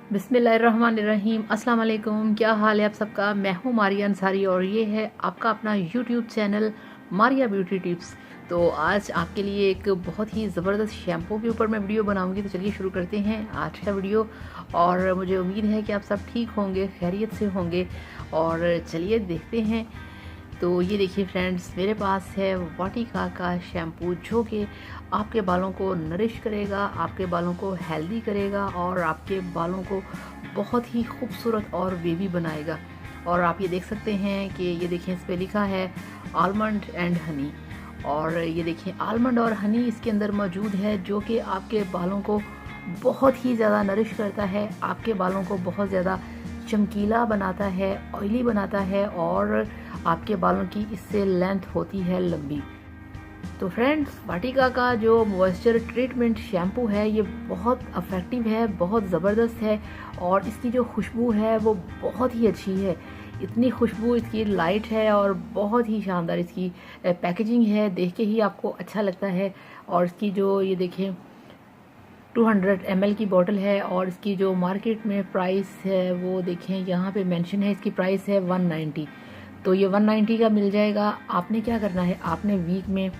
बिस्मिल्लाहिर्रहमानिर्रहीम। अस्सलाम वालेकुम। क्या हाल है आप सबका। मैं हूँ मारिया अंसारी और ये है आपका अपना YouTube channel Maria beauty tips. तो आज आपके लिए एक बहुत ही ज़बरदस्त शैम्पू के ऊपर मैं वीडियो बनाऊंगी। तो चलिए शुरू करते हैं आज का वीडियो। और मुझे उम्मीद है कि आप सब ठीक होंगे, खैरियत से होंगे। और चलिए देखते हैं। तो ये देखिए फ्रेंड्स, मेरे पास है वाटिका का शैम्पू जो कि आपके बालों को नरिश करेगा, आपके बालों को हेल्दी करेगा और आपके बालों को बहुत ही खूबसूरत और वेवी बनाएगा। और आप ये देख सकते हैं कि ये देखें, इस पर लिखा है आलमंड एंड हनी। और ये देखिए आलमंड और हनी इसके अंदर मौजूद है जो कि आपके बालों को बहुत ही ज़्यादा नरिश करता है, आपके बालों को बहुत ज़्यादा चमकीला बनाता है, ऑयली बनाता है और आपके बालों की इससे लेंथ होती है लंबी। तो फ्रेंड्स, वाटिका का जो मॉइस्चर ट्रीटमेंट शैम्पू है ये बहुत इफ़ेक्टिव है, बहुत ज़बरदस्त है और इसकी जो खुशबू है वो बहुत ही अच्छी है। इतनी खुशबू इसकी लाइट है और बहुत ही शानदार इसकी पैकेजिंग है, देख के ही आपको अच्छा लगता है। और इसकी जो ये देखें 200 ml की बोतल है और इसकी जो मार्केट में प्राइस है वो देखें, यहाँ पे मेंशन है इसकी प्राइस है 190। तो ये 190 का मिल जाएगा। आपने क्या करना है, आपने वीक में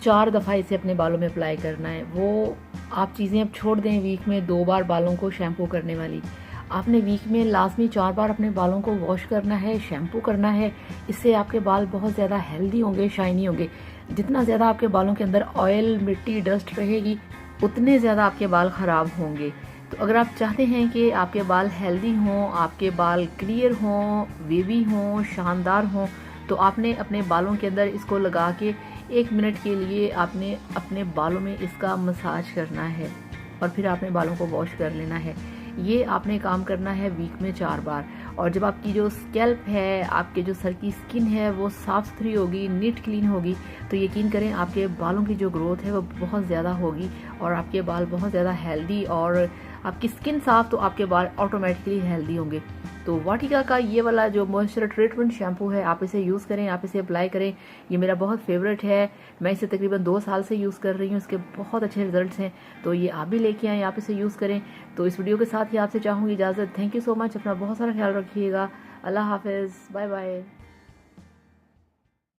4 दफ़ा इसे अपने बालों में अप्लाई करना है। वो आप चीज़ें अब छोड़ दें, वीक में 2 बार बालों को शैम्पू करने वाली। आपने वीक में लाजमी 4 बार अपने बालों को वॉश करना है, शैम्पू करना है। इससे आपके बाल बहुत ज़्यादा हेल्दी होंगे, शाइनी होंगे। जितना ज़्यादा आपके बालों के अंदर ऑयल, मिट्टी, डस्ट रहेगी उतने ज़्यादा आपके बाल ख़राब होंगे। तो अगर आप चाहते हैं कि आपके बाल हेल्दी हों, आपके बाल क्लियर हों, वेवी हों, शानदार हों, तो आपने अपने बालों के अंदर इसको लगा के 1 मिनट के लिए आपने अपने बालों में इसका मसाज करना है और फिर आपने बालों को वॉश कर लेना है। ये आपने काम करना है वीक में 4 बार। और जब आपकी जो स्कैल्प है, आपके जो सर की स्किन है वो साफ़ सुथरी होगी, नीट क्लीन होगी, तो यकीन करें आपके बालों की जो ग्रोथ है वो बहुत ज़्यादा होगी और आपके बाल बहुत ज़्यादा हेल्दी। और आपकी स्किन साफ़ तो आपके बाल ऑटोमेटिकली हेल्दी होंगे। तो वाटिका का ये वाला जो मॉइस्चर ट्रीटमेंट शैम्पू है, आप इसे यूज़ करें, आप इसे अप्लाई करें। ये मेरा बहुत फेवरेट है, मैं इसे तकरीबन 2 साल से यूज़ कर रही हूँ, इसके बहुत अच्छे रिजल्ट्स हैं। तो ये आप भी लेके आएँ, आप इसे यूज़ करें। तो इस वीडियो के साथ ही आपसे चाहूँगी इजाज़त। Thank you so much. अपना बहुत सारा ख्याल रखिएगा। अल्लाह हाफिज़, बाय बाय।